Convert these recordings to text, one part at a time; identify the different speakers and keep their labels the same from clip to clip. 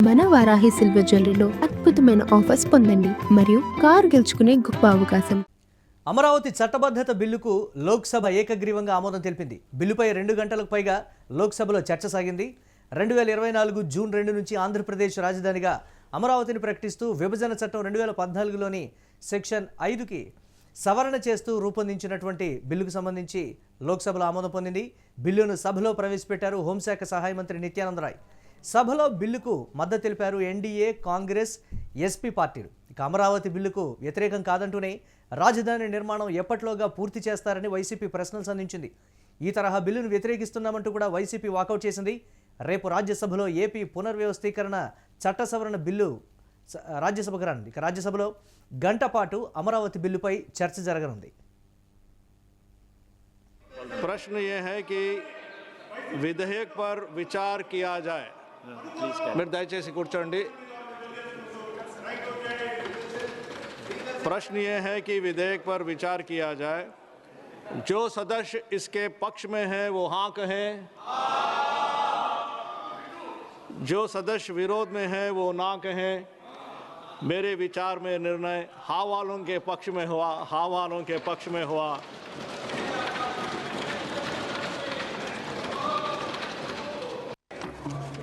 Speaker 1: మన వారాహి సిల్వర్ జ్యువెలరీలో అద్భుతమైన ఆఫర్స్ పొందండి మరియు కారు గెలుచుకునే గొప్ప అవకాశం.
Speaker 2: అమరావతి చట్టబద్ధత బిల్లుకు లోక్సభ ఏకగ్రీవంగా ఆమోదం తెలిపింది. బిల్లుపై 2 గంటలకు పైగా లోక్సభలో చర్చ సాగింది. 2024 జూన్ 2 నుంచి ఆంధ్రప్రదేశ్ రాజధానిగా అమరావతిని ప్రకటిస్తూ విభజన చట్టం 2014లోని సెక్షన్ 5కి సవరణ చేస్తూ రూపొందించినటువంటి బిల్లుకు సంబంధించి లోక్సభలో ఆమోదం పొందింది. బిల్లును సభలో ప్రవేశపెట్టారు హోంశాఖ సహాయ మంత్రి నిత్యానంద రాయ్. సభలో బిల్లుకు మద్దతు తెలిపారు ఎన్డీఏ, కాంగ్రెస్, ఎస్పీ పార్టీలు. ఇక అమరావతి బిల్లుకు వ్యతిరేకం కాదంటూనే రాజధాని నిర్మాణం ఎప్పట్లోగా పూర్తి చేస్తారని వైసీపీ ప్రశ్నలు సంధించింది. ఈ తరహా బిల్లును వ్యతిరేకిస్తున్నామంటూ కూడా వైసీపీ వాకౌట్ చేసింది. రేపు రాజ్యసభలో ఏపీ పునర్వ్యవస్థీకరణ చట్ట సవరణ బిల్లు రాజ్యసభకు రానుంది. ఇక రాజ్యసభలో గంట పాటు అమరావతి బిల్లుపై చర్చ జరగనుంది.
Speaker 3: प्रश्न ये है कि विधेयक पर विचार किया जाए. మీరు దయచేసి కూర్చోండి. प्रश्न ये है कि विधेयक पर विचार किया जाए. जो सदस्य इसके पक्ष में है वो हाँ कहें, जो सदस्य विरोध में है वो ना कहें. मेरे विचार में निर्णय हाँ वालों के पक्ष में हुआ, हाँ वालों के पक्ष में हुआ.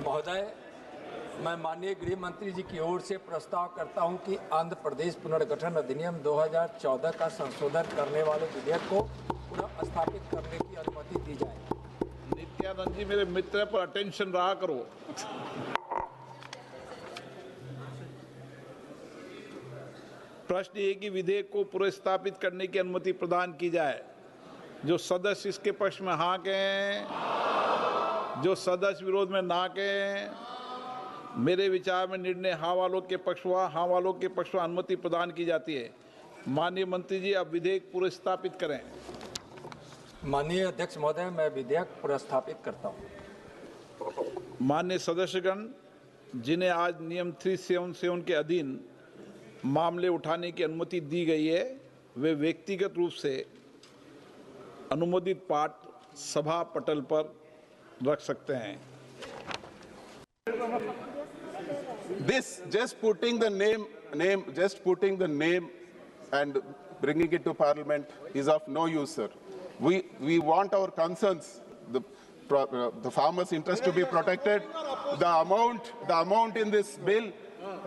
Speaker 4: महोदय, मैं माननीय गृह मंत्री जी की ओर से प्रस्ताव करता हूं कि आंध्र प्रदेश पुनर्गठन अधिनियम 2014 का संशोधन करने वाले विधेयक को पुनः स्थापित करने की अनुमति दी जाए.
Speaker 3: नित्यानंद जी, मेरे मित्र पर अटेंशन रहा करो. प्रश्न ये कि विधेयक को पुनर्स्थापित करने की अनुमति प्रदान की जाए. जो सदस्य इसके पक्ष में हाँ कहें, जो सदस्य विरोध में ना कहें. मेरे विचार में निर्णय हाँ वालों के पक्ष हुआ, हाँ वालों के पक्ष में अनुमति प्रदान की जाती है. माननीय मंत्री जी, अब विधेयक पुनर्स्थापित करें.
Speaker 4: माननीय अध्यक्ष महोदय, मैं विधेयक पुनर्स्थापित करता हूं.
Speaker 3: माननीय सदस्यगण, जिन्हें आज नियम 377 के अधीन मामले उठाने की अनुमति दी गई है, वे व्यक्तिगत रूप से अनुमोदित पाठ सभा पटल पर रख सकते हैं.
Speaker 5: This just putting the name and bringing it to Parliament is of no use, sir. We want our concerns, the farmers' interest to be protected. The amount in this bill,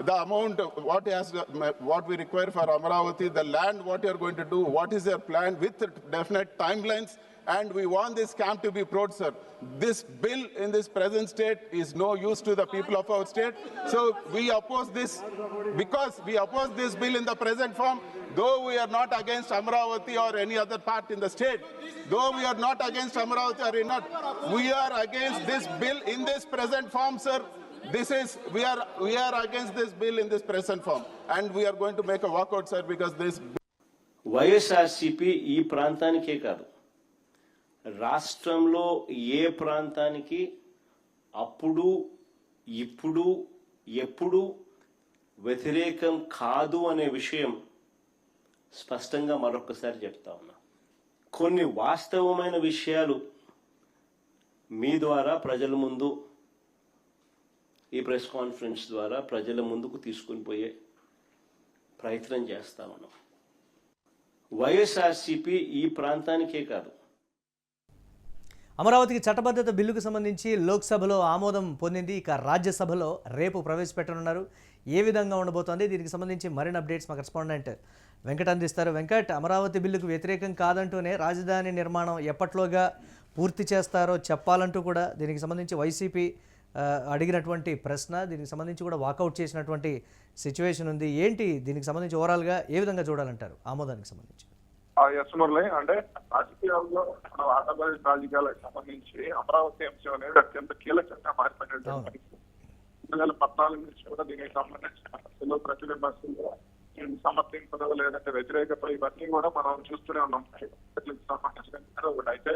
Speaker 5: the amount what we require for Amaravati, the land, what you are going to do, what is your plan with definite timelines. And we want this camp to be proud, sir. This bill in this present state is no use to the people of our state. So we oppose this because we oppose this bill in the present form. Though we are not against Amaravati or any other part in the state, though we are not against Amaravati or not, we are against this bill in this present form, sir. We are against this bill in this present form, and we are going to make a walkout, sir, because this.
Speaker 6: YSRCP ఈ ప్రాంతానికే కాదు, రాష్ట్రంలో ఏ ప్రాంతానికి అప్పుడు ఇప్పుడు ఎప్పుడు వ్యతిరేకం కాదు అనే విషయం స్పష్టంగా మరొకసారి చెప్తా ఉన్నా. కొన్ని వాస్తవమైన విషయాలు మీ ద్వారా ప్రజల ముందు, ఈ ప్రెస్ కాన్ఫరెన్స్ ద్వారా ప్రజల ముందుకు తీసుకుని పోయే ప్రయత్నం చేస్తా ఉన్నాం. వైఎస్ఆర్సీపీ ఈ ప్రాంతానికే కాదు.
Speaker 2: అమరావతికి చట్టబద్ధత బిల్లుకు సంబంధించి లోక్సభలో ఆమోదం పొందింది. ఇక రాజ్యసభలో రేపు ప్రవేశపెట్టనున్నారు. ఏ విధంగా ఉండబోతోంది, దీనికి సంబంధించి మరిన్ని అప్డేట్స్ మా కరెస్పాండెంట్ వెంకట్ అందిస్తారు. వెంకట్, అమరావతి బిల్లుకు వ్యతిరేకం కాదంటూనే రాజధాని నిర్మాణం ఎప్పట్లోగా పూర్తి చేస్తారో చెప్పాలంటూ కూడా దీనికి సంబంధించి వైసీపీ అడిగినటువంటి ప్రశ్న, దీనికి సంబంధించి కూడా వాకౌట్ చేసినటువంటి సిచ్యువేషన్ ఉంది. ఏంటి దీనికి సంబంధించి ఓవరాల్గా ఏ విధంగా చూడాలంటారు ఆమోదానికి సంబంధించి?
Speaker 7: ఎస్ మురళి, అంటే రాజకీయాల్లో మన ఆంధ్రప్రదేశ్ రాజకీయాలకు సంబంధించి అమరావతి అంశం అనేది అత్యంత కీలకంగా మారిపోయినటువంటి 2014 నుంచి కూడా దీనికి సంబంధించిన ప్రతిబింబిస్తుంది. సమర్థించదో లేదంటే వ్యతిరేకత, ఇవన్నీ కూడా మనం చూస్తూనే ఉన్నాం. సంబంధించిన అయితే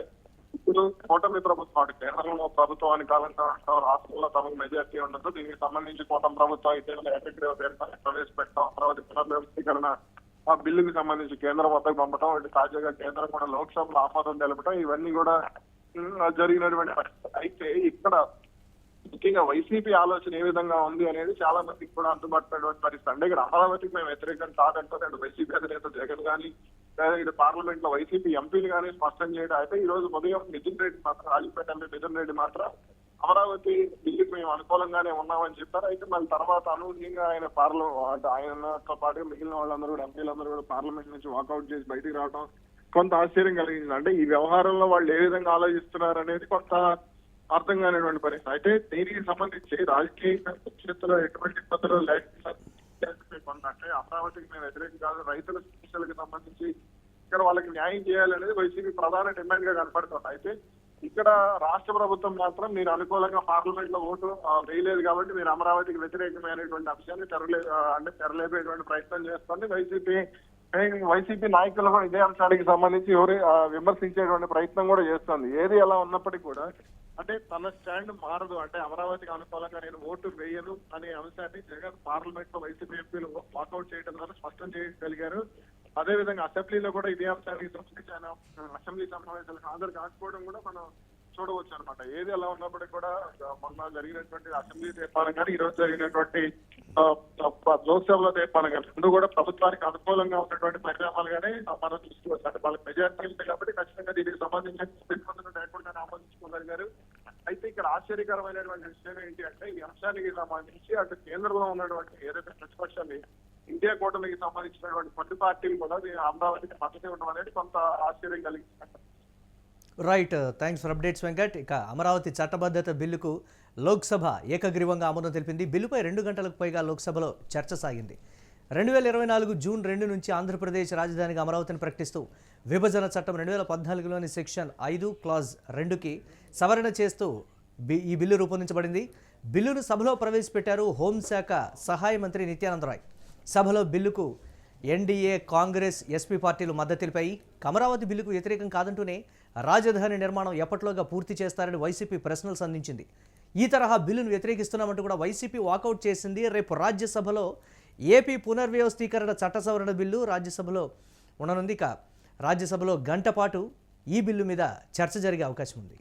Speaker 7: ఇప్పుడు కూటమి ప్రభుత్వం, కేంద్రంలో ప్రభుత్వానికి కావాలంటే రాష్ట్రంలో తమకు మెజార్టీ ఉండదు. దీనికి సంబంధించి కూటమి ప్రభుత్వం అయితే ప్రవేశపెట్టాం అమరావతి పునర్వ్యవస్థీకరణ ఆ బిల్లుకి సంబంధించి కేంద్రం వద్దకు పంపడం, తాజాగా కేంద్రం కూడా లోక్సభలో ఆమోదం తెలపడం, ఇవన్నీ కూడా జరిగినటువంటి పరిస్థితి. అయితే ఇక్కడ ముఖ్యంగా వైసీపీ ఆలోచన ఏ విధంగా ఉంది అనేది చాలా మందికి కూడా అందుబాటులో పరిస్థితి. అంటే ఇక్కడ అమరావతికి మేము వ్యతిరేకం కాదంటే వైసీపీ అధినేత జగన్ కానీ లేదా ఇక్కడ పార్లమెంట్ లో వైసీపీ ఎంపీలు కానీ స్పష్టం చేయడం అయితే ఈ రోజు ఉదయం మిథున్ రెడ్డి మాత్రం రాజపేట ఎంపీ మిథున్ రెడ్డి మాత్రం అమరావతి బిల్లుకి మేము అనుకూలంగానే ఉన్నామని చెప్పారు. అయితే మళ్ళీ తర్వాత అనూహ్యంగా ఆయన అంటే ఆయనతో పాటు మిగిలిన వాళ్ళందరూ కూడా ఎంపీలందరూ కూడా పార్లమెంట్ నుంచి వాకౌట్ చేసి బయటికి రావడం కొంత ఆశ్చర్యం కలిగింది. అంటే ఈ వ్యవహారంలో వాళ్ళు ఏ విధంగా ఆలోచిస్తున్నారు అనేది కొంత అర్థం కానిటువంటి పరిస్థితి. అయితే దీనికి సంబంధించి రాజకీయ క్షేత్రంలో ఎటువంటి ఇబ్బందులు లేకుండా అంటే అమరావతికి మేము వ్యతిరేకం కాదు, రైతుల సమస్యలకు సంబంధించి ఇక్కడ వాళ్ళకి న్యాయం చేయాలనేది వైసీపీ ప్రధాన డిమాండ్ గా కనపడుతుంది. అయితే ఇక్కడ రాష్ట్ర ప్రభుత్వం మాత్రం మీరు అనుకూలంగా పార్లమెంట్ లో ఓటు వేయలేదు కాబట్టి మీరు అమరావతికి వ్యతిరేకమైనటువంటి అంశాన్ని తెరలేపేటువంటి ప్రయత్నం చేస్తుంది. వైసీపీ నాయకులు కూడా ఇదే అంశానికి సంబంధించి విమర్శించేటువంటి ప్రయత్నం కూడా చేస్తుంది. ఏది ఎలా ఉన్నప్పటికీ కూడా అంటే తన స్టాండ్ మారదు. అంటే అమరావతికి అనుకూలంగా నేను ఓటు వేయను అనే అంశాన్ని జగన్ పార్లమెంట్ లో వైసీపీ ఎంపీలు వాకౌట్ చేయడం ద్వారా స్పష్టం చేయగలిగారు. అదేవిధంగా అసెంబ్లీలో కూడా ఇదే అంశానికి సంబంధించి ఆయన అసెంబ్లీ సమావేశాలకు హాజరు కాకపోవడం కూడా మనం చూడవచ్చు అనమాట. ఏది ఎలా ఉన్నప్పటికీ కూడా మొన్న జరిగినటువంటి అసెంబ్లీ తీర్మానం కానీ ఈ రోజు జరిగినటువంటి లోక్సభలో తీర్మానం కానీ రెండు కూడా ప్రభుత్వానికి అనుకూలంగా ఉన్నటువంటి పరిణామాలుగానే మనం చూసుకోవచ్చు. అంటే వాళ్ళకి మెజార్టీ ఉంది కాబట్టి ఖచ్చితంగా దీనికి సంబంధించిన ఆమోదించుకోగలిగారు. అయితే ఇక్కడ ఆశ్చర్యకరమైనటువంటి విషయం ఏంటి అంటే ఈ అంశానికి సంబంధించి అటు కేంద్రంలో ఉన్నటువంటి ఏదైతే ప్రతిపక్షాన్ని ఇండియా కూటమికి సంబంధించినటువంటి కొన్ని పార్టీలు కూడా అమరావతికి మద్దతు ఇవ్వడం అనేది కొంత ఆశ్చర్యం కలిగింది.
Speaker 2: Right, thanks for updates Venkat. ఇక అమరావతి చట్టబద్ధత బిల్లుకు లోక్సభ ఏకగ్రీవంగా ఆమోదం తెలిపింది. బిల్లుపై 2 గంటలకు పైగా లోక్సభలో చర్చ సాగింది. 2024 జూన్ 2 నుంచి ఆంధ్రప్రదేశ్ రాజధానిగా అమరావతిని ప్రకటిస్తూ విభజన చట్టం 2014లోని సెక్షన్ 5 క్లాజ్ 2కి సవరణ చేస్తూ ఈ బిల్లు రూపొందించబడింది. బిల్లును సభలో ప్రవేశపెట్టారు హోంశాఖ సహాయ మంత్రి నిత్యానంద రాయ్. సభలో బిల్లుకు ఎన్డీఏ, కాంగ్రెస్, ఎస్పీ పార్టీలు మద్దతు తెలిపాయి. అమరావతి బిల్లుకు వ్యతిరేకం కాదంటూనే రాజధాని నిర్మాణం ఎప్పట్లోగా పూర్తి చేస్తారని వైసీపీ ప్రశ్నలు సంధించింది. ఈ తరహా బిల్లును వ్యతిరేకిస్తున్నామంటూ కూడా వైసీపీ వాకౌట్ చేసింది. రేపు రాజ్యసభలో ఏపీ పునర్వ్యవస్థీకరణ చట్ట సవరణ బిల్లు రాజ్యసభలో ఉండనుంది. ఇక రాజ్యసభలో గంట పాటు ఈ బిల్లు మీద చర్చ జరిగే అవకాశం ఉంది.